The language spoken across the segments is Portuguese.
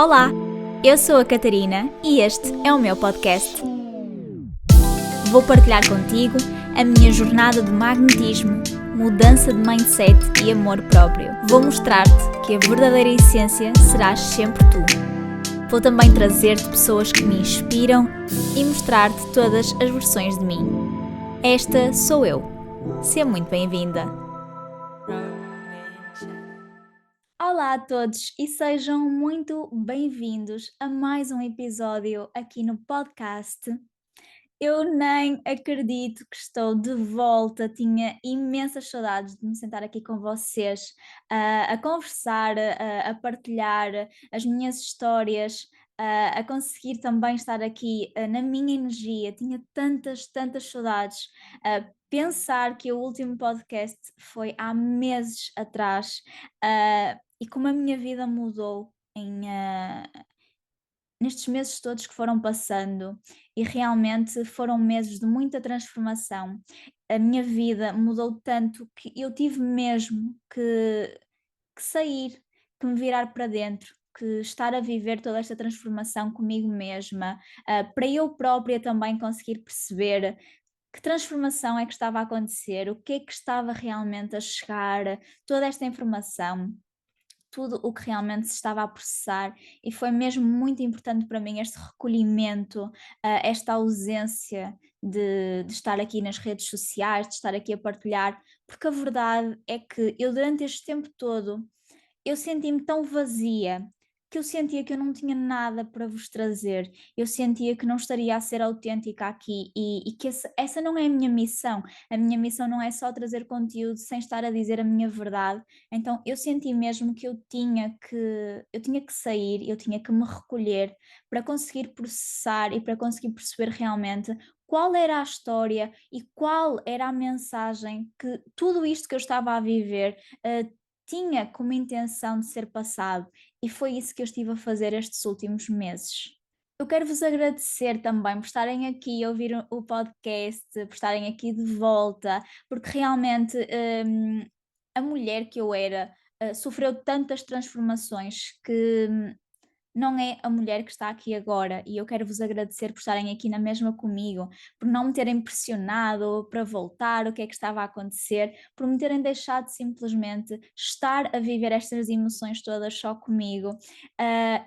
Olá, eu sou a Catarina e este é o meu podcast. Vou partilhar contigo a minha jornada de magnetismo, mudança de mindset e amor próprio. Vou mostrar-te que a verdadeira essência serás sempre tu. Vou também trazer-te pessoas que me inspiram e mostrar-te todas as versões de mim. Esta sou eu. Seja muito bem-vinda. Olá a todos e sejam muito bem-vindos a mais um episódio aqui no podcast. Eu nem acredito que estou de volta, tinha imensas saudades de me sentar aqui com vocês, a conversar, a partilhar as minhas histórias, a conseguir também estar aqui na minha energia. Tinha tantas saudades. Pensar que o último podcast foi há meses atrás, e como a minha vida mudou nestes meses todos que foram passando, e realmente foram meses de muita transformação. A minha vida mudou tanto que eu tive mesmo que sair, que me virar para dentro, que estar a viver toda esta transformação comigo mesma, para eu própria também conseguir perceber que transformação é que estava a acontecer, o que é que estava realmente a chegar, toda esta informação, tudo o que realmente se estava a processar, e foi mesmo muito importante para mim este recolhimento, esta ausência de estar aqui nas redes sociais, de estar aqui a partilhar, porque a verdade é que eu durante este tempo todo eu senti-me tão vazia, que eu sentia que eu não tinha nada para vos trazer, eu sentia que não estaria a ser autêntica aqui e que essa não é a minha missão não é só trazer conteúdo sem estar a dizer a minha verdade. Então eu senti mesmo que eu tinha que sair, eu tinha que me recolher para conseguir processar e para conseguir perceber realmente qual era a história e qual era a mensagem que tudo isto que eu estava a viver tinha como intenção de ser passado, e foi isso que eu estive a fazer estes últimos meses. Eu quero vos agradecer também por estarem aqui a ouvir o podcast, por estarem aqui de volta, porque realmente a mulher que eu era sofreu tantas transformações que não é a mulher que está aqui agora, e eu quero vos agradecer por estarem aqui na mesma comigo, por não me terem pressionado para voltar, o que é que estava a acontecer, por me terem deixado simplesmente estar a viver estas emoções todas só comigo.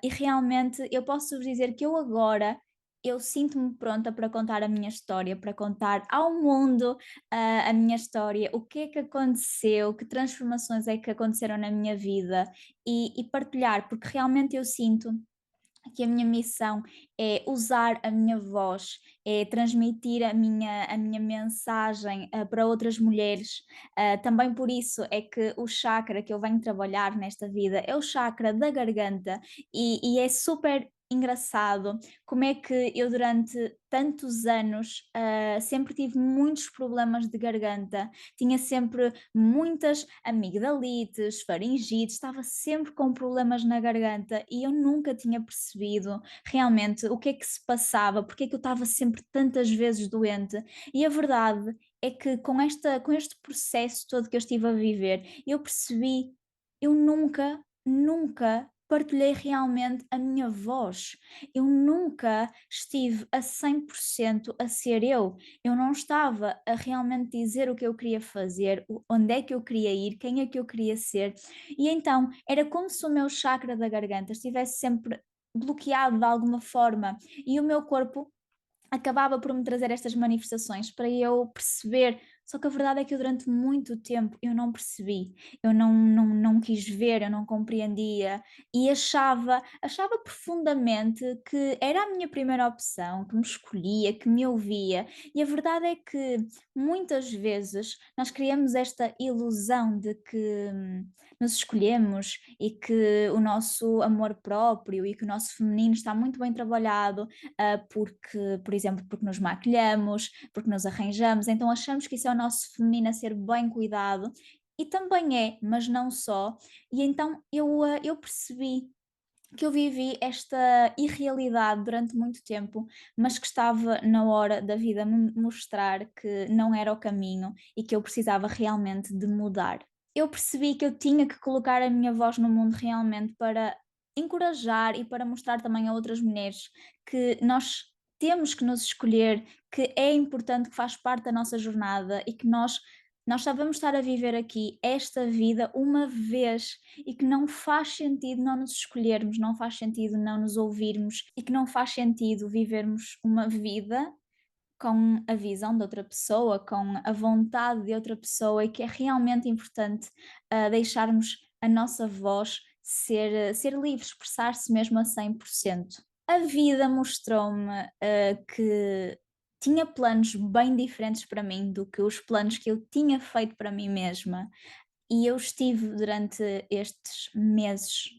E realmente eu posso vos dizer que eu agora eu sinto-me pronta para contar a minha história, para contar ao mundo a minha história, o que é que aconteceu, que transformações é que aconteceram na minha vida, e partilhar, porque realmente eu sinto que a minha missão é usar a minha voz, é transmitir a minha mensagem para outras mulheres. Também por isso é que o chakra que eu venho trabalhar nesta vida é o chakra da garganta, e é super engraçado como é que eu durante tantos anos sempre tive muitos problemas de garganta, tinha sempre muitas amigdalites, faringites, estava sempre com problemas na garganta e eu nunca tinha percebido realmente o que é que se passava, porque é que eu estava sempre tantas vezes doente. E a verdade é que com este processo todo que eu estive a viver, eu percebi, eu nunca partilhei realmente a minha voz. Eu nunca estive a 100% a ser eu não estava a realmente dizer o que eu queria fazer, onde é que eu queria ir, quem é que eu queria ser, e então era como se o meu chakra da garganta estivesse sempre bloqueado de alguma forma, e o meu corpo acabava por me trazer estas manifestações para eu perceber. Só que a verdade é que eu durante muito tempo eu não percebi, eu não quis ver, eu não compreendia, e achava profundamente que era a minha primeira opção, que me escolhia, que me ouvia, e a verdade é que muitas vezes nós criamos esta ilusão de que nos escolhemos e que o nosso amor próprio e que o nosso feminino está muito bem trabalhado, porque, por exemplo, porque nos maquilhamos, porque nos arranjamos, então achamos que isso é o nosso feminino a ser bem cuidado, e também é, mas não só. E então eu percebi que eu vivi esta irrealidade durante muito tempo, mas que estava na hora da vida me mostrar que não era o caminho e que eu precisava realmente de mudar. Eu percebi que eu tinha que colocar a minha voz no mundo realmente para encorajar e para mostrar também a outras mulheres que nós temos que nos escolher, que é importante, que faz parte da nossa jornada e que nós só vamos estar a viver aqui esta vida uma vez e que não faz sentido não nos escolhermos, não faz sentido não nos ouvirmos e que não faz sentido vivermos uma vida com a visão de outra pessoa, com a vontade de outra pessoa e que é realmente importante deixarmos a nossa voz ser livre, expressar-se mesmo a 100%. A vida mostrou-me que tinha planos bem diferentes para mim do que os planos que eu tinha feito para mim mesma e eu estive durante estes meses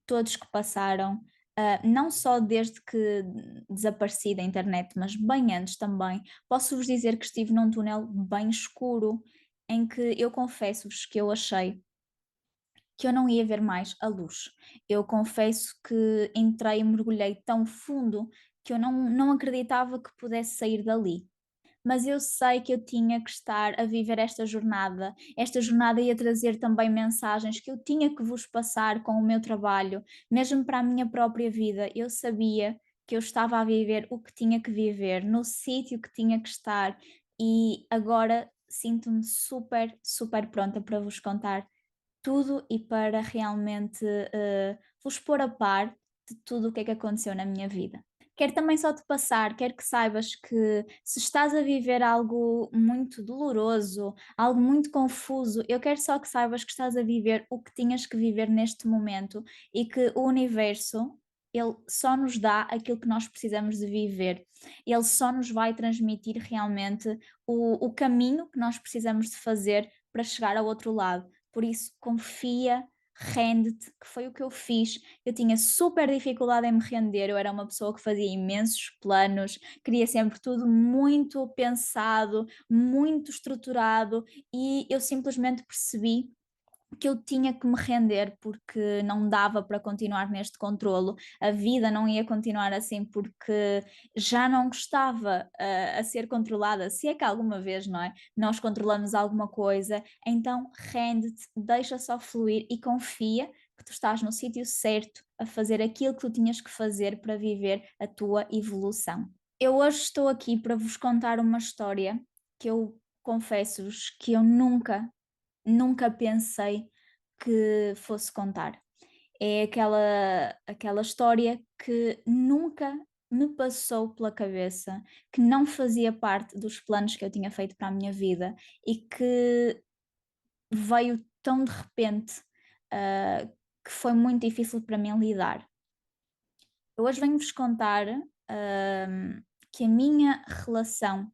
todos que passaram, não só desde que desapareci da internet, mas bem antes também, posso-vos dizer que estive num túnel bem escuro, em que eu confesso-vos que eu achei que eu não ia ver mais a luz. Eu confesso que entrei e mergulhei tão fundo que eu não acreditava que pudesse sair dali, mas eu sei que eu tinha que estar a viver esta jornada. Esta jornada ia trazer também mensagens que eu tinha que vos passar com o meu trabalho, mesmo para a minha própria vida. Eu sabia que eu estava a viver o que tinha que viver, no sítio que tinha que estar, e agora sinto-me super, super pronta para vos contar tudo e para realmente vos pôr a par de tudo o que é que aconteceu na minha vida. Quero também só te passar, quero que saibas que se estás a viver algo muito doloroso, algo muito confuso, eu quero só que saibas que estás a viver o que tinhas que viver neste momento e que o universo, ele só nos dá aquilo que nós precisamos de viver. Ele só nos vai transmitir realmente o caminho que nós precisamos de fazer para chegar ao outro lado. Por isso, confia, rende-te, que foi o que eu fiz. Eu tinha super dificuldade em me render, eu era uma pessoa que fazia imensos planos, queria sempre tudo muito pensado, muito estruturado, e eu simplesmente percebi que eu tinha que me render porque não dava para continuar neste controlo, a vida não ia continuar assim porque já não gostava a ser controlada, se é que alguma vez, não é? Nós controlamos alguma coisa, então rende-te, deixa só fluir e confia que tu estás no sítio certo a fazer aquilo que tu tinhas que fazer para viver a tua evolução. Eu hoje estou aqui para vos contar uma história que eu confesso-vos que eu nunca pensei que fosse contar. É aquela história que nunca me passou pela cabeça, que não fazia parte dos planos que eu tinha feito para a minha vida e que veio tão de repente, ah, que foi muito difícil para mim lidar. Eu hoje venho-vos contar, que a minha relação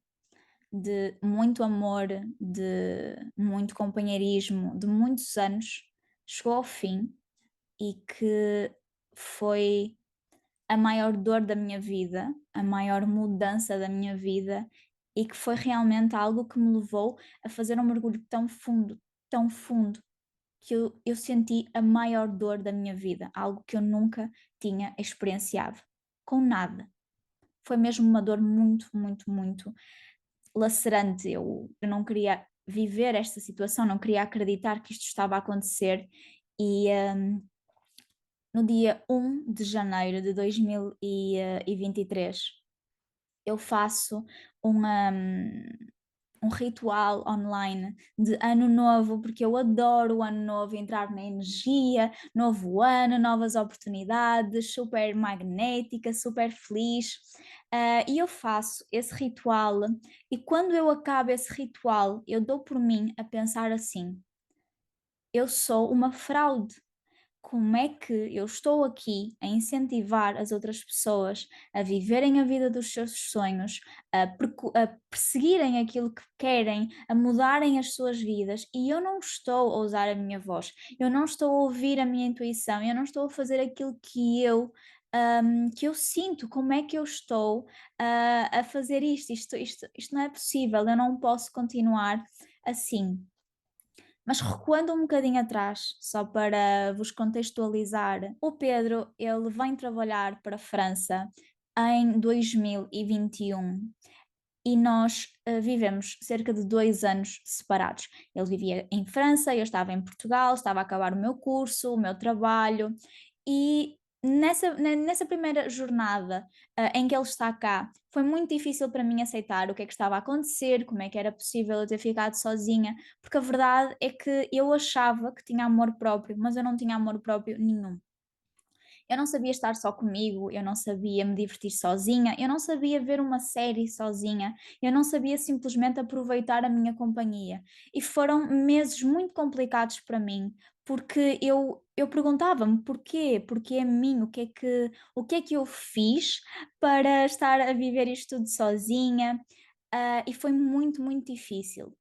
de muito amor, de muito companheirismo, de muitos anos, chegou ao fim e que foi a maior dor da minha vida, a maior mudança da minha vida e que foi realmente algo que me levou a fazer um mergulho tão fundo, que eu senti a maior dor da minha vida, algo que eu nunca tinha experienciado, com nada. Foi mesmo uma dor muito, muito, muito lacerante. Eu não queria viver esta situação, não queria acreditar que isto estava a acontecer. E no dia 1 de janeiro de 2023, eu faço uma, um ritual online de ano novo, porque eu adoro o ano novo, entrar na energia, novo ano, novas oportunidades, super magnética, super feliz. E eu faço esse ritual, e quando eu acabo esse ritual, eu dou por mim a pensar assim: eu sou uma fraude. Como é que eu estou aqui a incentivar as outras pessoas a viverem a vida dos seus sonhos, a perseguirem aquilo que querem, a mudarem as suas vidas, e eu não estou a usar a minha voz, eu não estou a ouvir a minha intuição, eu não estou a fazer aquilo que eu sinto, como é que eu estou a fazer isto? Isto não é possível, eu não posso continuar assim. Mas recuando um bocadinho atrás, só para vos contextualizar, o Pedro, ele vem trabalhar para a França em 2021 e nós vivemos cerca de 2 anos separados. Ele vivia em França, eu estava em Portugal, estava a acabar o meu curso, o meu trabalho, e nessa primeira jornada, em que ele está cá, foi muito difícil para mim aceitar o que é que estava a acontecer, como é que era possível eu ter ficado sozinha, porque a verdade é que eu achava que tinha amor próprio, mas eu não tinha amor próprio nenhum. Eu não sabia estar só comigo, eu não sabia me divertir sozinha, eu não sabia ver uma série sozinha, eu não sabia simplesmente aproveitar a minha companhia. E foram meses muito complicados para mim, porque eu perguntava-me porquê, porquê a mim, o que é que eu fiz para estar a viver isto tudo sozinha, e foi muito, muito difícil.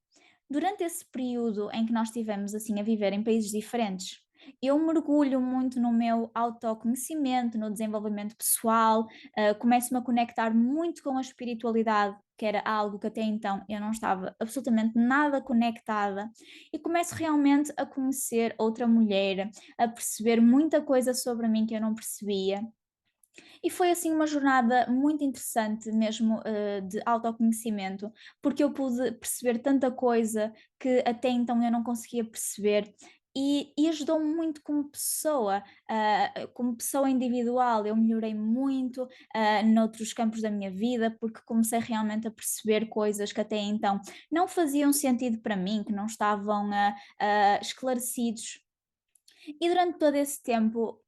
Durante esse período em que nós estivemos assim a viver em países diferentes, eu mergulho muito no meu autoconhecimento, no desenvolvimento pessoal, começo-me a conectar muito com a espiritualidade, que era algo que até então eu não estava absolutamente nada conectada, e começo realmente a conhecer outra mulher, a perceber muita coisa sobre mim que eu não percebia. E foi assim uma jornada muito interessante mesmo, de autoconhecimento, porque eu pude perceber tanta coisa que até então eu não conseguia perceber e ajudou-me muito como pessoa individual. Eu melhorei muito, noutros campos da minha vida, porque comecei realmente a perceber coisas que até então não faziam sentido para mim, que não estavam, esclarecidos. E durante todo esse tempo,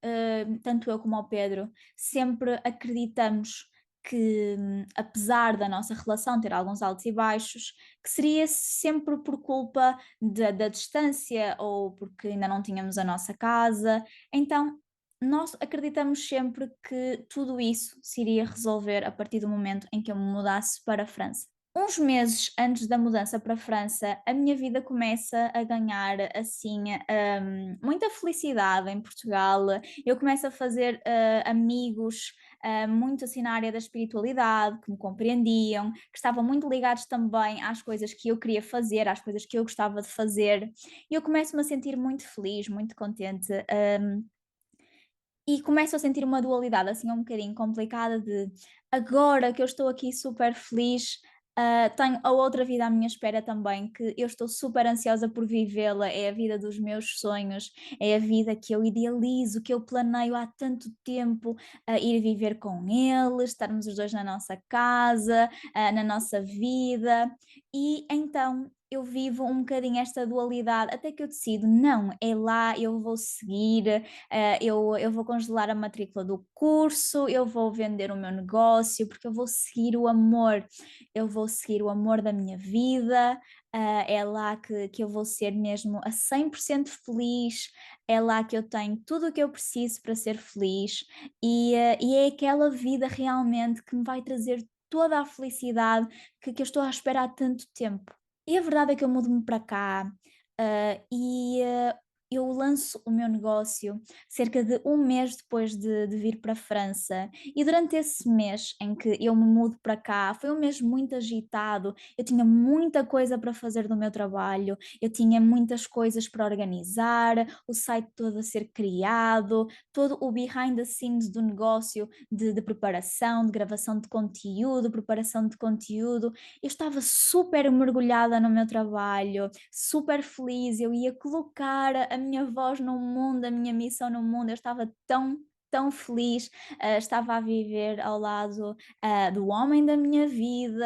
tanto eu como o Pedro, sempre acreditamos que, apesar da nossa relação ter alguns altos e baixos, que seria sempre por culpa da distância ou porque ainda não tínhamos a nossa casa. Então, nós acreditamos sempre que tudo isso se iria resolver a partir do momento em que eu me mudasse para a França. Uns meses antes da mudança para a França, a minha vida começa a ganhar assim, muita felicidade em Portugal. Eu começo a fazer amigos, muito assim na área da espiritualidade, que me compreendiam, que estavam muito ligados também às coisas que eu queria fazer, às coisas que eu gostava de fazer. E eu começo-me a sentir muito feliz, muito contente. E começo a sentir uma dualidade assim um bocadinho complicada de agora que eu estou aqui super feliz, tenho a outra vida à minha espera também, que eu estou super ansiosa por vivê-la, é a vida dos meus sonhos, é a vida que eu idealizo, que eu planeio há tanto tempo, ir viver com ele, estarmos os 2 na nossa casa, na nossa vida, e então eu vivo um bocadinho esta dualidade, até que eu decido: "Não, é lá, eu vou seguir, eu vou congelar a matrícula do curso, eu vou vender o meu negócio, porque eu vou seguir o amor, eu vou seguir o amor da minha vida, é lá que eu vou ser mesmo a 100% feliz, é lá que eu tenho tudo o que eu preciso para ser feliz e é aquela vida realmente que me vai trazer toda a felicidade que eu estou à espera há tanto tempo." E a verdade é que eu mudo-me para cá, eu lanço o meu negócio cerca de um mês depois de vir para a França. E durante esse mês em que eu me mudo para cá, foi um mês muito agitado. Eu tinha muita coisa para fazer do meu trabalho, eu tinha muitas coisas para organizar, o site todo a ser criado, todo o behind the scenes do negócio de preparação, de gravação de conteúdo, preparação de conteúdo. Eu estava super mergulhada no meu trabalho, super feliz, eu ia colocar a minha voz no mundo, a minha missão no mundo, eu estava tão feliz, estava a viver ao lado, do homem da minha vida,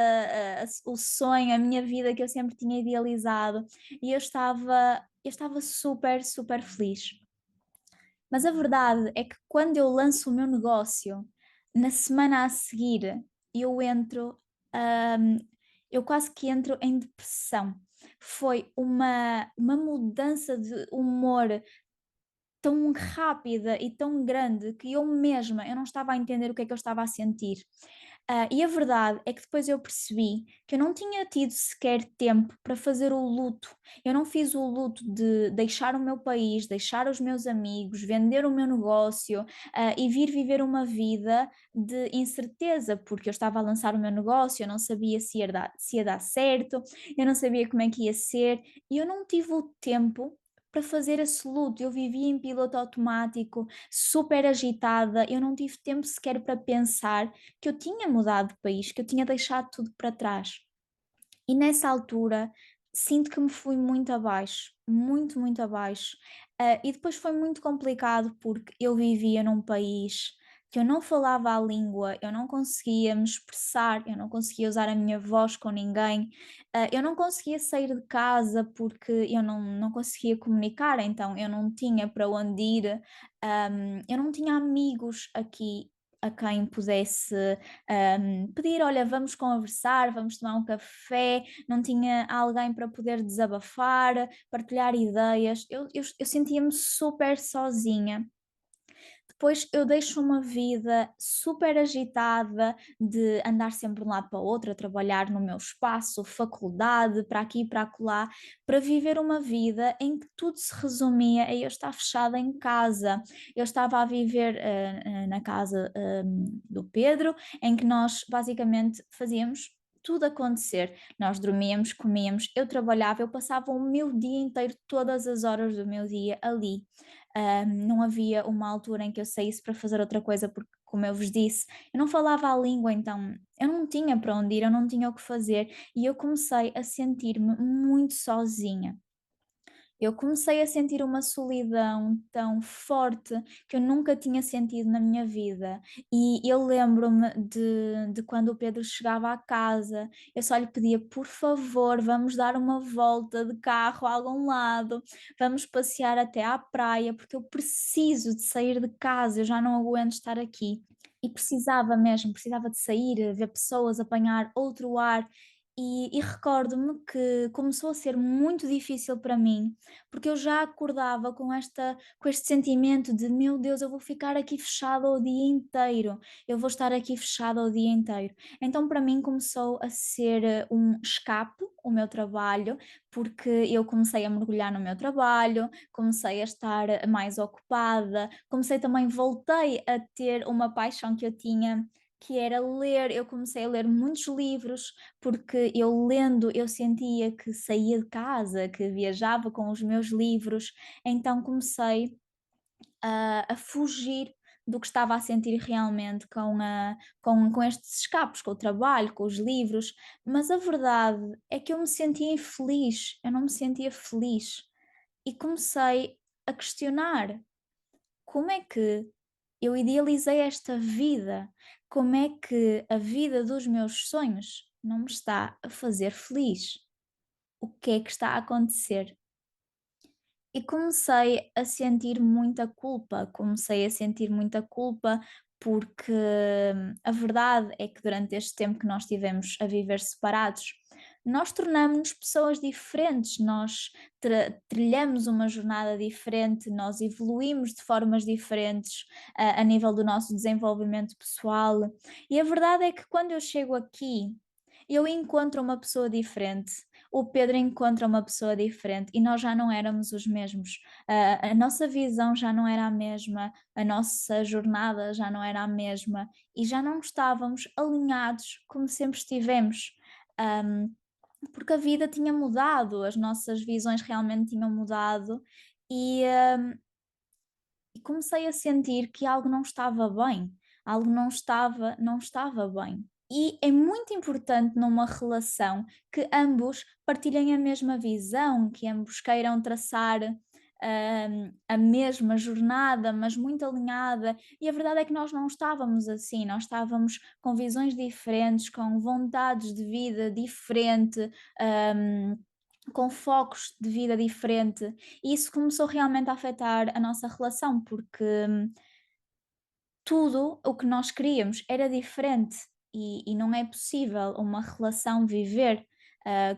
o sonho, a minha vida que eu sempre tinha idealizado, e eu estava super, super feliz. Mas a verdade é que quando eu lanço o meu negócio, na semana a seguir, eu entro, hum, eu quase que entro em depressão. Foi uma mudança de humor tão rápida e tão grande que eu não estava a entender o que é que eu estava a sentir. E a verdade é que depois eu percebi que eu não tinha tido sequer tempo para fazer o luto. Eu não fiz o luto de deixar o meu país, deixar os meus amigos, vender o meu negócio, e vir viver uma vida de incerteza, porque eu estava a lançar o meu negócio, eu não sabia se ia dar certo, eu não sabia como é que ia ser, e eu não tive o tempo para fazer esse luto. Eu vivia em piloto automático, super agitada, eu não tive tempo sequer para pensar que eu tinha mudado de país, que eu tinha deixado tudo para trás. E nessa altura sinto que me fui muito abaixo, muito, muito abaixo. E depois foi muito complicado porque eu vivia num país que eu não falava a língua, eu não conseguia me expressar, eu não conseguia usar a minha voz com ninguém, eu não conseguia sair de casa porque eu não conseguia comunicar, então eu não tinha para onde ir, eu não tinha amigos aqui a quem pudesse pedir: olha, vamos conversar, vamos tomar um café, não tinha alguém para poder desabafar, partilhar ideias, eu sentia-me super sozinha. Depois eu deixo uma vida super agitada de andar sempre de um lado para o outro, a trabalhar no meu espaço, faculdade, para aqui e para acolá, para viver uma vida em que tudo se resumia a eu estar fechada em casa. Eu estava a viver na casa do Pedro, em que nós basicamente fazíamos tudo acontecer. Nós dormíamos, comíamos, eu trabalhava, eu passava o meu dia inteiro, todas as horas do meu dia ali. Não havia uma altura em que eu saísse para fazer outra coisa, porque, como eu vos disse, eu não falava a língua, então eu não tinha para onde ir, eu não tinha o que fazer, e eu comecei a sentir-me muito sozinha. Eu comecei a sentir uma solidão tão forte que eu nunca tinha sentido na minha vida. E eu lembro-me de quando o Pedro chegava à casa, eu só lhe pedia: por favor, vamos dar uma volta de carro a algum lado, vamos passear até à praia, porque eu preciso de sair de casa, eu já não aguento estar aqui. E precisava mesmo, precisava de sair, ver pessoas, apanhar outro ar. E recordo-me que começou a ser muito difícil para mim, porque eu já acordava com este sentimento de: "Meu Deus, eu vou ficar aqui fechada o dia inteiro, eu vou estar aqui fechada o dia inteiro". Então para mim começou a ser, um escape o meu trabalho, porque eu comecei a mergulhar no meu trabalho, comecei a estar mais ocupada, voltei a ter uma paixão que eu tinha, que era ler. Eu comecei a ler muitos livros, porque eu lendo eu sentia que saía de casa, que viajava com os meus livros, então comecei a fugir do que estava a sentir realmente com estes escapes, com o trabalho, com os livros, mas a verdade é que eu me sentia infeliz, eu não me sentia feliz. E comecei a questionar: como é que eu idealizei esta vida? Como é que a vida dos meus sonhos não me está a fazer feliz? O que é que está a acontecer? E comecei a sentir muita culpa, comecei a sentir muita culpa porque a verdade é que durante este tempo que nós tivemos a viver separados, nós tornamos-nos pessoas diferentes, nós trilhamos uma jornada diferente, nós evoluímos de formas diferentes a nível do nosso desenvolvimento pessoal. E a verdade é que quando eu chego aqui, eu encontro uma pessoa diferente, o Pedro encontra uma pessoa diferente e nós já não éramos os mesmos. A nossa visão já não era a mesma, a nossa jornada já não era a mesma e já não estávamos alinhados como sempre estivemos. Um, Porque a vida tinha mudado, as nossas visões realmente tinham mudado e, e comecei a sentir que algo não estava bem, algo não estava bem. E é muito importante numa relação que ambos partilhem a mesma visão, que ambos queiram traçar a mesma jornada, mas muito alinhada. E a verdade é que nós não estávamos assim, nós estávamos com visões diferentes, com vontades de vida diferente, hum, com focos de vida diferente. E isso começou realmente a afetar a nossa relação, porque tudo o que nós queríamos era diferente e não é possível uma relação viver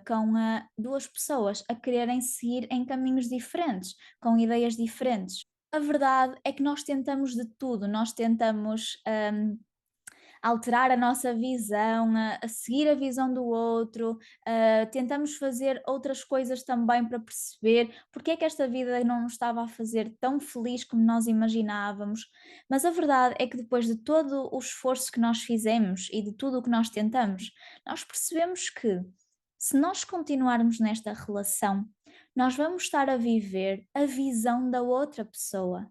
com duas pessoas a quererem seguir em caminhos diferentes, com ideias diferentes. A verdade é que nós tentamos de tudo, nós tentamos alterar a nossa visão, a seguir a visão do outro, tentamos fazer outras coisas também para perceber porque é que esta vida não nos estava a fazer tão feliz como nós imaginávamos. Mas a verdade é que depois de todo o esforço que nós fizemos e de tudo o que nós tentamos, nós percebemos que se nós continuarmos nesta relação, nós vamos estar a viver a visão da outra pessoa.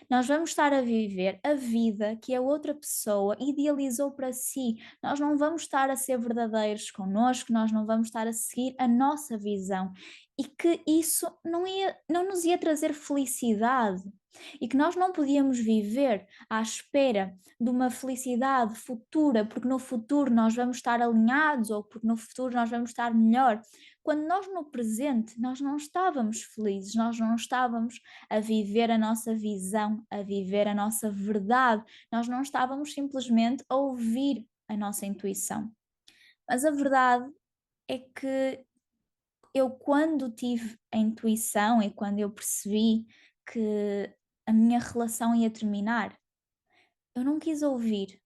Nós vamos estar a viver a vida que a outra pessoa idealizou para si. Nós não vamos estar a ser verdadeiros connosco, nós não vamos estar a seguir a nossa visão. e que isso não nos ia trazer felicidade e que nós não podíamos viver à espera de uma felicidade futura, porque no futuro nós vamos estar alinhados ou porque no futuro nós vamos estar melhor. Quando nós no presente nós não estávamos felizes, nós não estávamos a viver a nossa visão, a viver a nossa verdade, nós não estávamos simplesmente a ouvir a nossa intuição. Mas a verdade é que eu, quando tive a intuição e quando eu percebi que a minha relação ia terminar, eu não quis ouvir,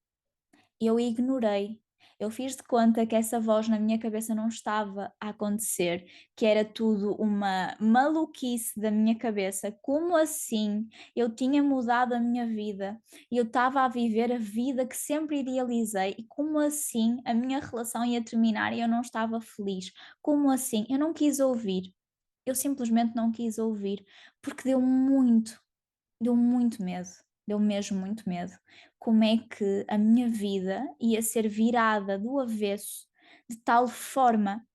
eu ignorei. Eu fiz de conta que essa voz na minha cabeça não estava a acontecer, que era tudo uma maluquice da minha cabeça. Como assim? Eu tinha mudado a minha vida e eu estava a viver a vida que sempre idealizei, e como assim a minha relação ia terminar e eu não estava feliz? Como assim? Eu não quis ouvir. Eu simplesmente não quis ouvir, porque deu muito medo, deu mesmo muito medo. Como é que a minha vida ia ser virada do avesso de tal forma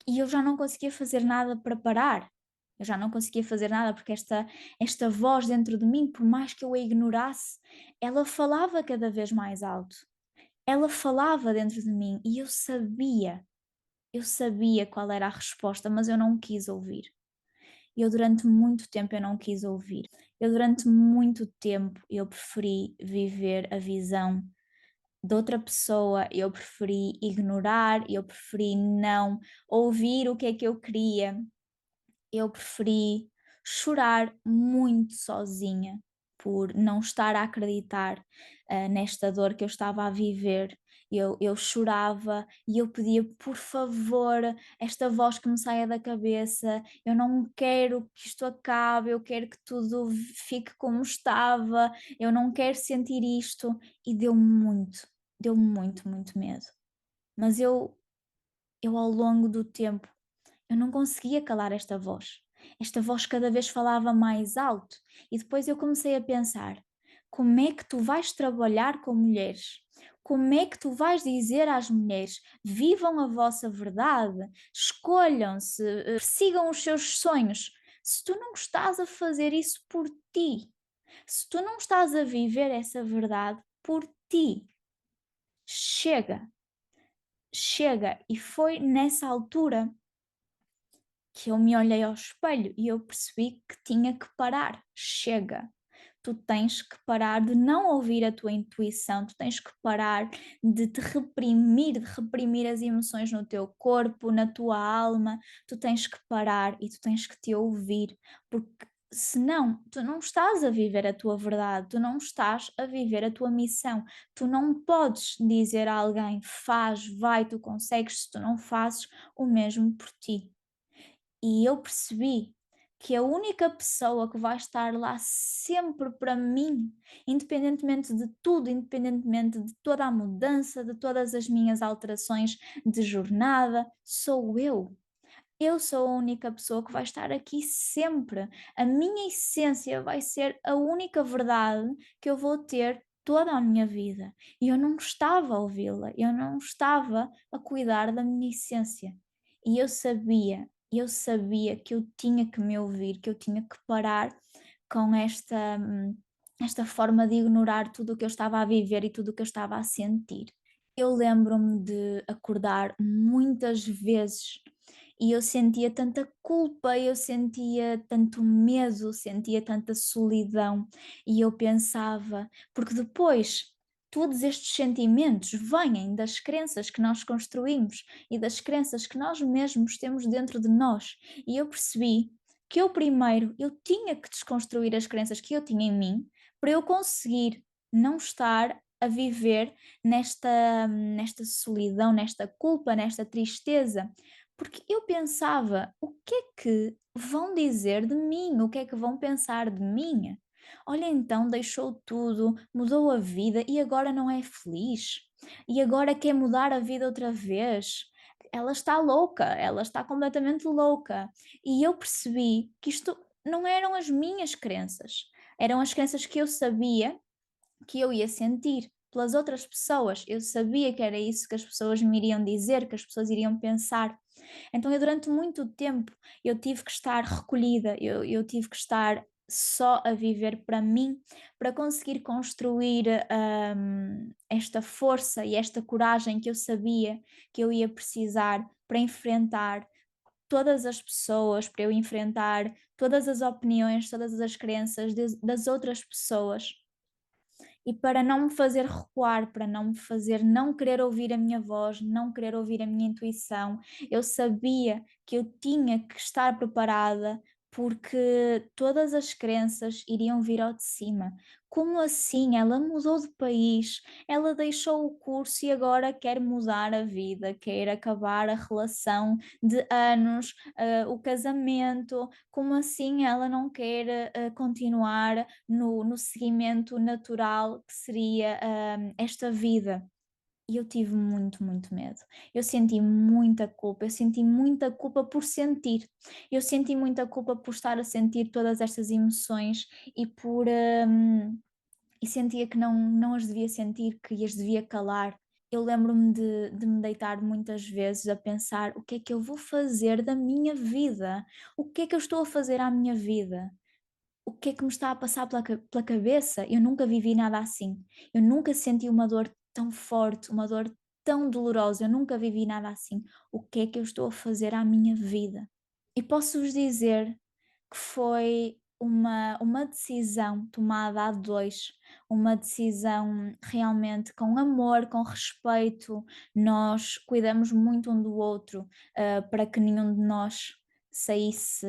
e eu já não conseguia fazer nada para parar. Eu já não conseguia fazer nada porque esta voz dentro de mim, por mais que eu a ignorasse, ela falava cada vez mais alto. Ela falava dentro de mim e eu sabia qual era a resposta, mas eu não quis ouvir. Eu durante muito tempo eu não quis ouvir. Eu durante muito tempo eu preferi viver a visão de outra pessoa, eu preferi ignorar, eu preferi não ouvir o que é que eu queria, eu preferi chorar muito sozinha por não estar a acreditar nesta dor que eu estava a viver. Eu chorava e eu pedia, por favor, esta voz que me saia da cabeça, eu não quero que isto acabe, eu quero que tudo fique como estava, eu não quero sentir isto. E deu muito, muito medo. Mas eu ao longo do tempo eu não conseguia calar esta voz. Esta voz cada vez falava mais alto e depois eu comecei a pensar: como é que tu vais trabalhar com mulheres? Como é que tu vais dizer às mulheres: vivam a vossa verdade, escolham-se, sigam os seus sonhos, se tu não estás a fazer isso por ti, se tu não estás a viver essa verdade por ti? Chega, chega. E foi nessa altura que eu me olhei ao espelho e eu percebi que tinha que parar. Chega. Tu tens que parar de não ouvir a tua intuição, tu tens que parar de te reprimir, de reprimir as emoções no teu corpo, na tua alma. Tu tens que parar e tu tens que te ouvir, porque senão tu não estás a viver a tua verdade, tu não estás a viver a tua missão. Tu não podes dizer a alguém: faz, vai, tu consegues, se tu não fazes o mesmo por ti. E eu percebi que a única pessoa que vai estar lá sempre para mim, independentemente de tudo, independentemente de toda a mudança, de todas as minhas alterações de jornada, sou eu. Eu sou a única pessoa que vai estar aqui sempre. A minha essência vai ser a única verdade que eu vou ter toda a minha vida. E eu não estava a ouvi-la, eu não estava a cuidar da minha essência. E eu sabia que eu tinha que me ouvir, que eu tinha que parar com esta forma de ignorar tudo o que eu estava a viver e tudo o que eu estava a sentir. Eu lembro-me de acordar muitas vezes e eu sentia tanta culpa, eu sentia tanto medo, sentia tanta solidão e eu pensava, porque depois todos estes sentimentos vêm das crenças que nós construímos e das crenças que nós mesmos temos dentro de nós. E eu percebi que eu tinha que desconstruir as crenças que eu tinha em mim para eu conseguir não estar a viver nesta solidão, nesta culpa, nesta tristeza, porque eu pensava: o que é que vão dizer de mim? O que é que vão pensar de mim? Olha, então deixou tudo, mudou a vida e agora não é feliz? E agora quer mudar a vida outra vez? Ela está louca, ela está completamente louca. E eu percebi que isto não eram as minhas crenças, eram as crenças que eu sabia que eu ia sentir pelas outras pessoas. Eu sabia que era isso que as pessoas me iriam dizer, que as pessoas iriam pensar. Então eu durante muito tempo eu tive que estar recolhida, eu tive que estar só a viver para mim, para conseguir construir, esta força e esta coragem que eu sabia que eu ia precisar para enfrentar todas as pessoas, para eu enfrentar todas as opiniões, todas as crenças das outras pessoas. E para não me fazer recuar, para não me fazer não querer ouvir a minha voz, não querer ouvir a minha intuição, eu sabia que eu tinha que estar preparada porque todas as crenças iriam vir ao de cima. Como assim? Ela mudou de país, ela deixou o curso e agora quer mudar a vida, quer acabar a relação de anos, o casamento. Como assim ela não quer continuar no seguimento natural que seria, esta vida. E eu tive muito, muito medo. Eu senti muita culpa por sentir. Eu senti muita culpa por estar a sentir todas estas emoções e e sentia que não as devia sentir, que as devia calar. Eu lembro-me de me deitar muitas vezes a pensar: "O que é que eu vou fazer da minha vida? O que é que eu estou a fazer à minha vida?" O que é que me está a passar pela cabeça? Eu nunca vivi nada assim. Eu nunca senti uma dor tão forte, uma dor tão dolorosa. Eu nunca vivi nada assim. O que é que eu estou a fazer à minha vida? E posso-vos dizer que foi uma decisão tomada a dois, uma decisão realmente com amor, com respeito. Nós cuidamos muito um do outro, para que nenhum de nós saísse,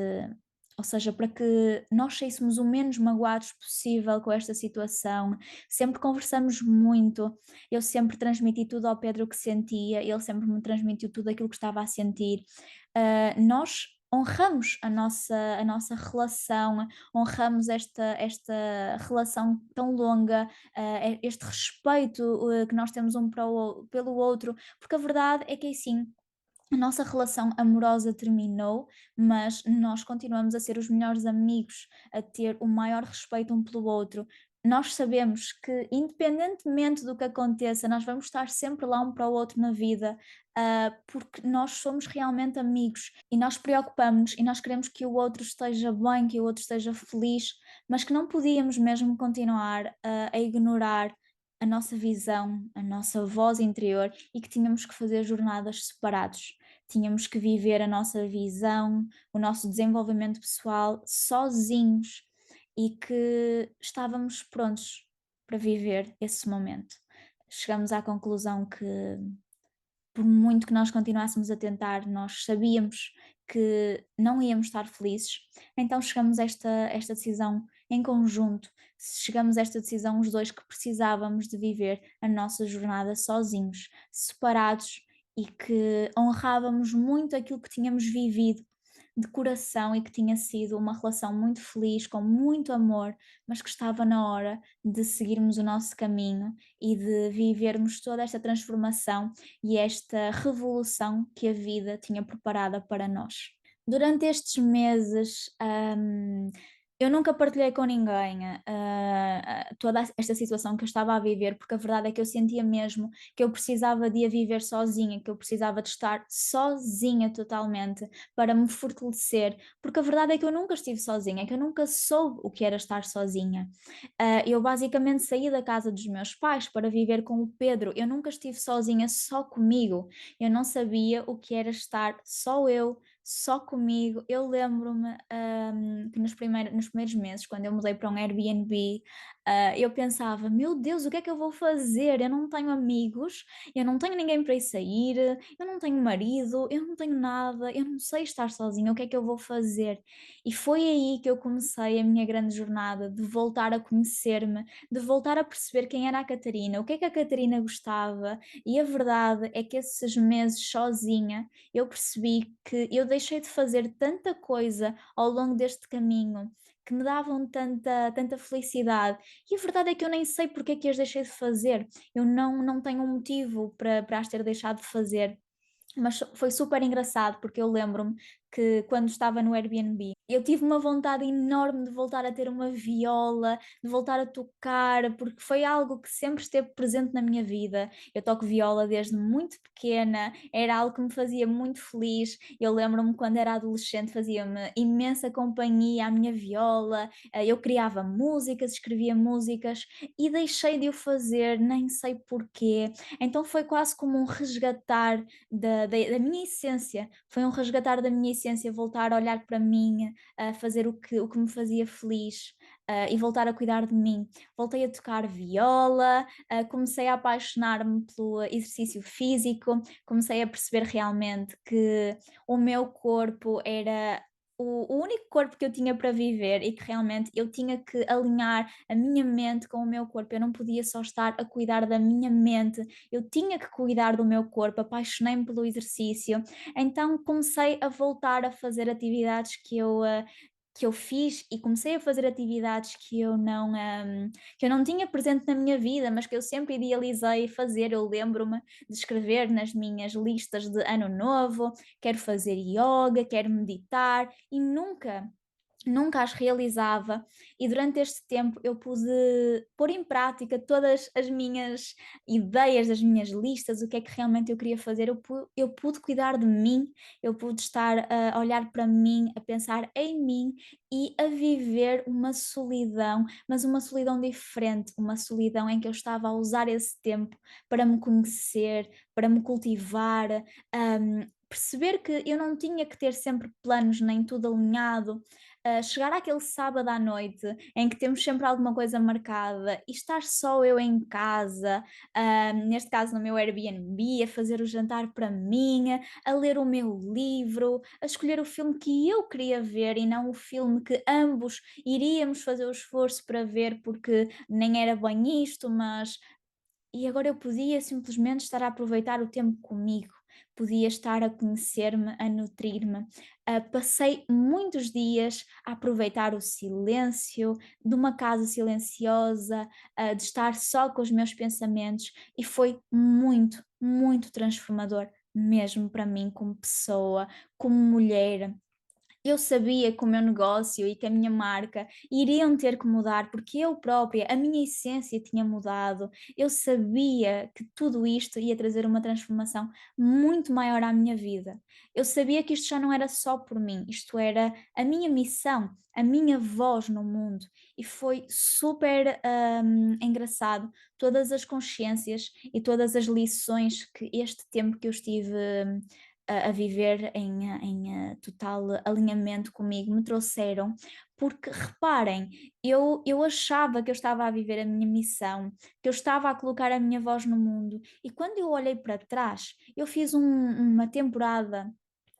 ou seja, para que nós saíssemos o menos magoados possível com esta situação. Sempre conversamos muito, eu sempre transmiti tudo ao Pedro que sentia, ele sempre me transmitiu tudo aquilo que estava a sentir. Nós honramos a nossa relação, honramos esta relação tão longa, este respeito que nós temos um pelo outro, porque a verdade é que é assim, a nossa relação amorosa terminou, mas nós continuamos a ser os melhores amigos, a ter o maior respeito um pelo outro. Nós sabemos que, independentemente do que aconteça, nós vamos estar sempre lá um para o outro na vida, porque nós somos realmente amigos e nós preocupamos e nós queremos que o outro esteja bem, que o outro esteja feliz, mas que não podíamos mesmo continuar a ignorar a nossa visão, a nossa voz interior e que tínhamos que fazer jornadas separados. Tínhamos que viver a nossa visão, o nosso desenvolvimento pessoal sozinhos e que estávamos prontos para viver esse momento. Chegamos à conclusão que, por muito que nós continuássemos a tentar, nós sabíamos que não íamos estar felizes, então chegamos a esta decisão em conjunto, chegamos a esta decisão os dois que precisávamos de viver a nossa jornada sozinhos, separados e que honrávamos muito aquilo que tínhamos vivido de coração e que tinha sido uma relação muito feliz, com muito amor, mas que estava na hora de seguirmos o nosso caminho e de vivermos toda esta transformação e esta revolução que a vida tinha preparada para nós. Durante estes meses, eu nunca partilhei com ninguém, toda esta situação que eu estava a viver, porque a verdade é que eu sentia mesmo que eu precisava de a viver sozinha, que eu precisava de estar sozinha totalmente para me fortalecer, porque a verdade é que eu nunca estive sozinha, que eu nunca soube o que era estar sozinha. Eu basicamente saí da casa dos meus pais para viver com o Pedro, eu nunca estive sozinha só comigo, eu não sabia o que era estar só eu, só comigo. Eu lembro-me, que nos primeiros meses, quando eu mudei para um Airbnb, eu pensava: "Meu Deus, o que é que eu vou fazer? Eu não tenho amigos, eu não tenho ninguém para ir sair, eu não tenho marido, eu não tenho nada, eu não sei estar sozinha, o que é que eu vou fazer?" E foi aí que eu comecei a minha grande jornada de voltar a conhecer-me, de voltar a perceber quem era a Catarina, o que é que a Catarina gostava, e a verdade é que esses meses sozinha eu percebi que eu deixei de fazer tanta coisa ao longo deste caminho que me davam tanta felicidade, e a verdade é que eu nem sei porque é que as deixei de fazer, eu não tenho um motivo para as ter deixado de fazer, mas foi super engraçado porque eu lembro-me que quando estava no Airbnb. Eu tive uma vontade enorme de voltar a ter uma viola, de voltar a tocar, porque foi algo que sempre esteve presente na minha vida. Eu toco viola desde muito pequena, era algo que me fazia muito feliz. Eu lembro-me quando era adolescente, fazia-me imensa companhia a minha viola, eu criava músicas, escrevia músicas e deixei de o fazer, nem sei porquê. Então foi quase como um resgatar da minha essência, foi um resgatar da minha essência, voltar a olhar para mim, a fazer o que me fazia feliz, e voltar a cuidar de mim. Voltei a tocar viola, comecei a apaixonar-me pelo exercício físico, comecei a perceber realmente que o meu corpo era o único corpo que eu tinha para viver e que realmente eu tinha que alinhar a minha mente com o meu corpo. Eu não podia só estar a cuidar da minha mente, eu tinha que cuidar do meu corpo. Apaixonei-me pelo exercício, então comecei a voltar a fazer atividades que eu fiz e comecei a fazer atividades que eu não tinha presente na minha vida, mas que eu sempre idealizei fazer. Eu lembro-me de escrever nas minhas listas de ano novo: quero fazer yoga, quero meditar, e nunca as realizava, e durante este tempo eu pude pôr em prática todas as minhas ideias, as minhas listas, o que é que realmente eu queria fazer. Eu pude cuidar de mim, eu pude estar a olhar para mim, a pensar em mim e a viver uma solidão, mas uma solidão diferente, uma solidão em que eu estava a usar esse tempo para me conhecer, para me cultivar, perceber que eu não tinha que ter sempre planos nem tudo alinhado, chegar àquele sábado à noite em que temos sempre alguma coisa marcada e estar só eu em casa, neste caso no meu Airbnb, a fazer o jantar para mim, a ler o meu livro, a escolher o filme que eu queria ver e não o filme que ambos iríamos fazer o esforço para ver, porque nem era bem isto, mas e agora eu podia simplesmente estar a aproveitar o tempo comigo, podia estar a conhecer-me, a nutrir-me. Passei muitos dias a aproveitar o silêncio de uma casa silenciosa, de estar só com os meus pensamentos, e foi muito, muito transformador, mesmo para mim, como pessoa, como mulher. Eu sabia que o meu negócio e que a minha marca iriam ter que mudar, porque eu própria, a minha essência tinha mudado. Eu sabia que tudo isto ia trazer uma transformação muito maior à minha vida. Eu sabia que isto já não era só por mim, isto era a minha missão, a minha voz no mundo. E foi super engraçado todas as consciências e todas as lições que este tempo que eu estive a viver em total alinhamento comigo me trouxeram, porque reparem, eu achava que eu estava a viver a minha missão, que eu estava a colocar a minha voz no mundo, e quando eu olhei para trás, eu fiz uma temporada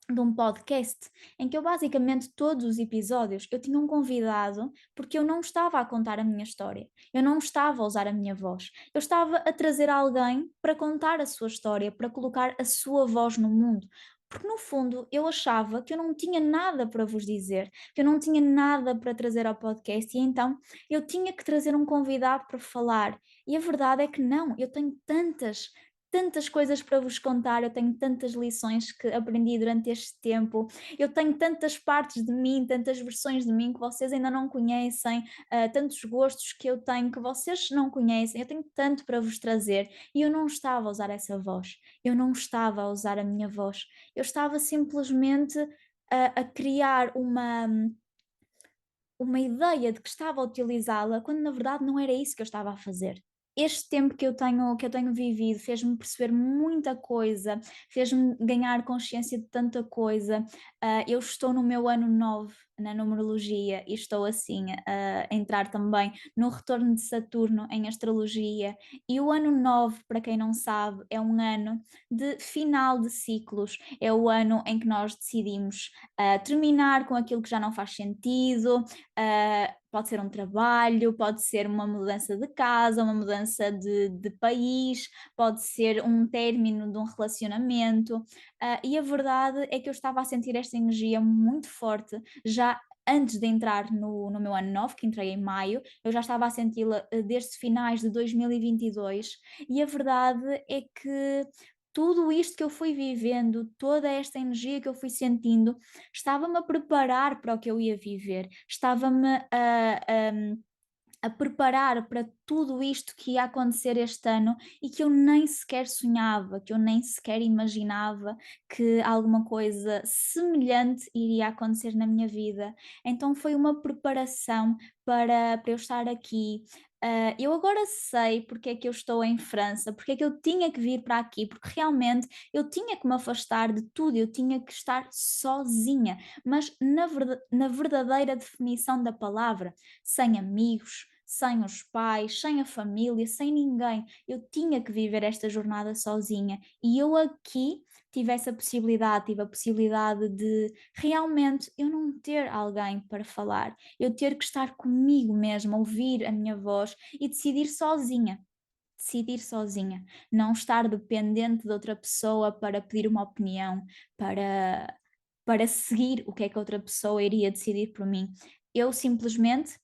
de um podcast em que eu basicamente todos os episódios eu tinha um convidado, porque eu não estava a contar a minha história, eu não estava a usar a minha voz, eu estava a trazer alguém para contar a sua história, para colocar a sua voz no mundo. Porque no fundo eu achava que eu não tinha nada para vos dizer, que eu não tinha nada para trazer ao podcast, e então eu tinha que trazer um convidado para falar. E a verdade é que não, eu tenho tantas coisas para vos contar, eu tenho tantas lições que aprendi durante este tempo, eu tenho tantas partes de mim, tantas versões de mim que vocês ainda não conhecem, tantos gostos que eu tenho que vocês não conhecem, eu tenho tanto para vos trazer, e eu não estava a usar essa voz, eu não estava a usar a minha voz, eu estava simplesmente a criar uma ideia de que estava a utilizá-la, quando na verdade não era isso que eu estava a fazer. Este tempo que eu tenho vivido fez-me perceber muita coisa, fez-me ganhar consciência de tanta coisa. Eu estou no meu ano 9 na numerologia e estou assim a entrar também no retorno de Saturno em astrologia. E o ano 9, para quem não sabe, é um ano de final de ciclos, é o ano em que nós decidimos terminar com aquilo que já não faz sentido. Pode ser um trabalho, pode ser uma mudança de casa, uma mudança de país, pode ser um término de um relacionamento. E a verdade é que eu estava a sentir esta energia muito forte já antes de entrar no meu ano novo, que entrei em maio. Eu já estava a senti-la desde finais de 2022, e a verdade é que tudo isto que eu fui vivendo, toda esta energia que eu fui sentindo, estava-me a preparar para o que eu ia viver, estava-me a preparar para tudo isto que ia acontecer este ano e que eu nem sequer sonhava, que eu nem sequer imaginava que alguma coisa semelhante iria acontecer na minha vida. Então foi uma preparação para eu estar aqui. Eu agora sei porque é que eu estou em França, porque é que eu tinha que vir para aqui, porque realmente eu tinha que me afastar de tudo, eu tinha que estar sozinha, mas na verdadeira definição da palavra, sem amigos, sem os pais, sem a família, sem ninguém. Eu tinha que viver esta jornada sozinha e eu aqui tive essa possibilidade, tive a possibilidade de realmente eu não ter alguém para falar, eu ter que estar comigo mesma, ouvir a minha voz e decidir sozinha. Decidir sozinha, não estar dependente de outra pessoa para pedir uma opinião, para, para seguir o que é que outra pessoa iria decidir por mim. Eu simplesmente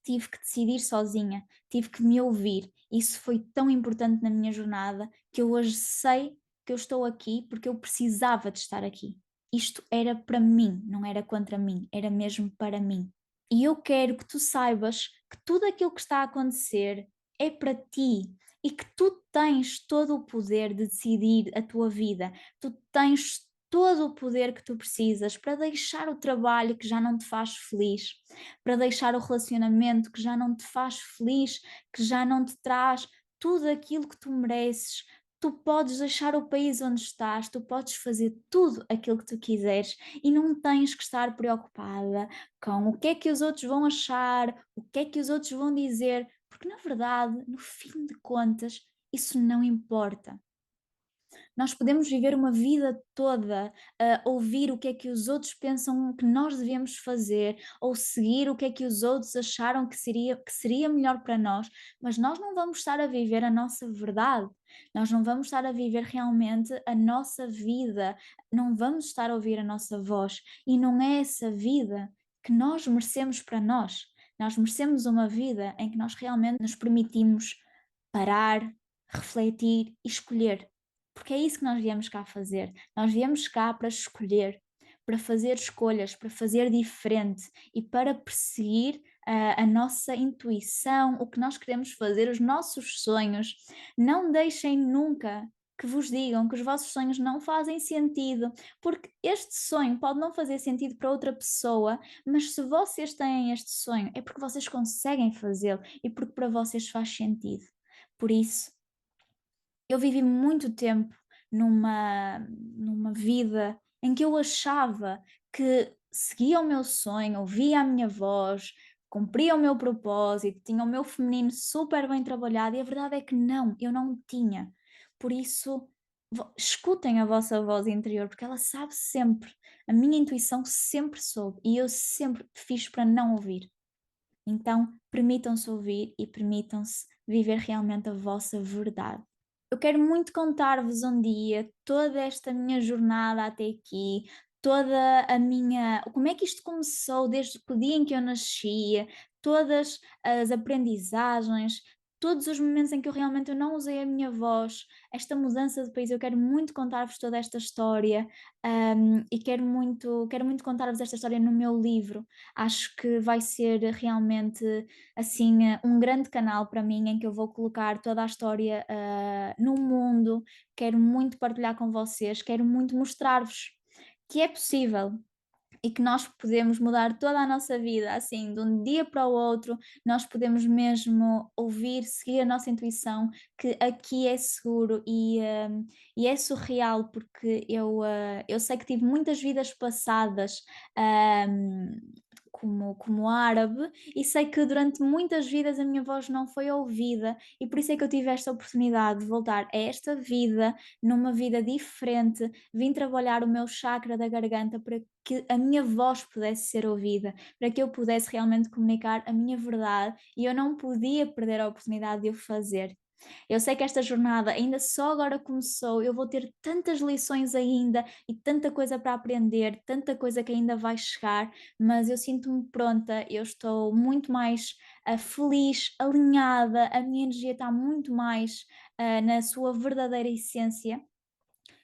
tive que decidir sozinha, tive que me ouvir. Isso foi tão importante na minha jornada que eu hoje sei que eu estou aqui porque eu precisava de estar aqui. Isto era para mim, não era contra mim, era mesmo para mim. E eu quero que tu saibas que tudo aquilo que está a acontecer é para ti e que tu tens todo o poder de decidir a tua vida. Tu tens todo o poder que tu precisas para deixar o trabalho que já não te faz feliz, para deixar o relacionamento que já não te faz feliz, que já não te traz tudo aquilo que tu mereces. Tu podes deixar o país onde estás, tu podes fazer tudo aquilo que tu quiseres e não tens que estar preocupada com o que é que os outros vão achar, o que é que os outros vão dizer, porque na verdade, no fim de contas, isso não importa. Nós podemos viver uma vida toda a ouvir o que é que os outros pensam que nós devemos fazer, ou seguir o que é que os outros acharam que seria melhor para nós, mas nós não vamos estar a viver a nossa verdade, nós não vamos estar a viver realmente a nossa vida, não vamos estar a ouvir a nossa voz, e não é essa vida que nós merecemos para nós. Nós merecemos uma vida em que nós realmente nos permitimos parar, refletir e escolher, porque é isso que nós viemos cá fazer. Nós viemos cá para escolher, para fazer escolhas, para fazer diferente e para perseguir a nossa intuição, o que nós queremos fazer, os nossos sonhos. Não deixem nunca que vos digam que os vossos sonhos não fazem sentido, porque este sonho pode não fazer sentido para outra pessoa, mas se vocês têm este sonho é porque vocês conseguem fazê-lo e porque para vocês faz sentido. Por isso, eu vivi muito tempo numa vida em que eu achava que seguia o meu sonho, ouvia a minha voz, cumpria o meu propósito, tinha o meu feminino super bem trabalhado e a verdade é que não, eu não tinha. Por isso, escutem a vossa voz interior, porque ela sabe sempre. A minha intuição sempre soube e eu sempre fiz para não ouvir. Então, permitam-se ouvir e permitam-se viver realmente a vossa verdade. Eu quero muito contar-vos um dia toda esta minha jornada até aqui, toda a minha. Como é que isto começou desde o dia em que eu nasci, todas as aprendizagens, todos os momentos em que eu não usei a minha voz, esta mudança de país. Eu quero muito contar-vos toda esta história, e quero muito contar-vos esta história no meu livro. Acho que vai ser realmente assim um grande canal para mim em que eu vou colocar toda a história no mundo. Quero muito partilhar com vocês, quero muito mostrar-vos que é possível e que nós podemos mudar toda a nossa vida assim de um dia para o outro. Nós podemos mesmo ouvir, seguir a nossa intuição, que aqui é seguro e é surreal, porque eu sei que tive muitas vidas passadas, um, como árabe, e sei que durante muitas vidas a minha voz não foi ouvida, e por isso é que eu tive esta oportunidade de voltar a esta vida, numa vida diferente. Vim trabalhar o meu chakra da garganta para que a minha voz pudesse ser ouvida, para que eu pudesse realmente comunicar a minha verdade, e eu não podia perder a oportunidade de o fazer. Eu sei que esta jornada ainda só agora começou, eu vou ter tantas lições ainda e tanta coisa para aprender, tanta coisa que ainda vai chegar, mas eu sinto-me pronta, eu estou muito mais feliz, alinhada, a minha energia está muito mais na sua verdadeira essência.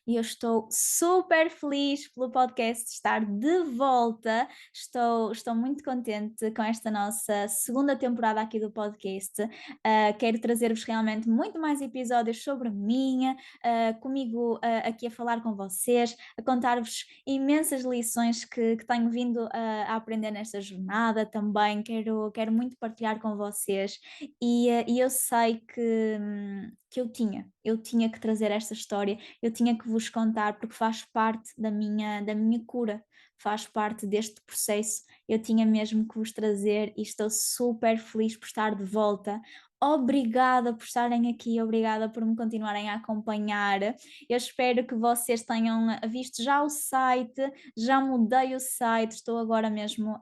e eu estou super feliz pelo podcast estar de volta. Estou muito contente com esta nossa segunda temporada aqui do podcast. Quero trazer-vos realmente muito mais episódios sobre mim, comigo aqui a falar com vocês, a contar-vos imensas lições que tenho vindo a aprender nesta jornada também. Quero muito partilhar com vocês e eu sei que eu tinha que trazer esta história, eu tinha que vos contar porque faz parte da minha cura, faz parte deste processo. Eu tinha mesmo que vos trazer e estou super feliz por estar de volta. Obrigada por estarem aqui, obrigada por me continuarem a acompanhar. Eu espero que vocês tenham visto já o site, já mudei o site, estou agora mesmo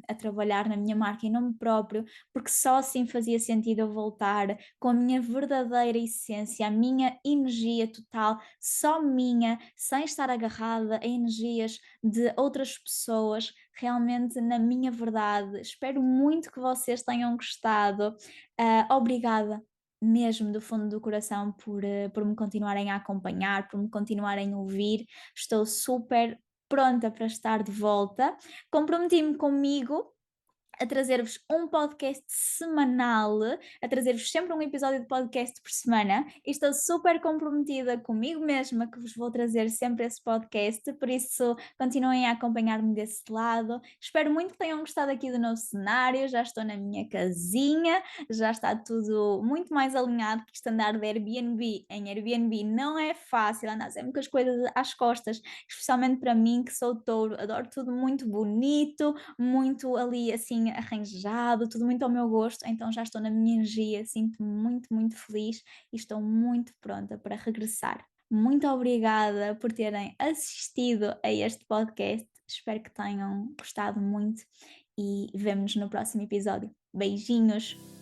a trabalhar na minha marca em nome próprio, porque só assim fazia sentido eu voltar com a minha verdadeira essência, a minha energia total, só minha, sem estar agarrada a energias de outras pessoas, realmente na minha verdade. Espero muito que vocês tenham gostado. Obrigada mesmo do fundo do coração por me continuarem a acompanhar, por me continuarem a ouvir. Estou super pronta para estar de volta. Comprometi-me comigo a trazer-vos um podcast semanal, a trazer-vos sempre um episódio de podcast por semana, e estou super comprometida comigo mesma que vos vou trazer sempre esse podcast, por isso continuem a acompanhar-me desse lado. Espero muito que tenham gostado aqui do novo cenário, já estou na minha casinha, já está tudo muito mais alinhado, porque isto andar de Airbnb em Airbnb não é fácil, andar sempre com as coisas às costas, especialmente para mim que sou touro, adoro tudo muito bonito, muito ali assim arranjado, tudo muito ao meu gosto, então já estou na minha energia, sinto-me muito, muito feliz e estou muito pronta para regressar. Muito obrigada por terem assistido a este podcast, espero que tenham gostado muito e vemo-nos no próximo episódio. Beijinhos!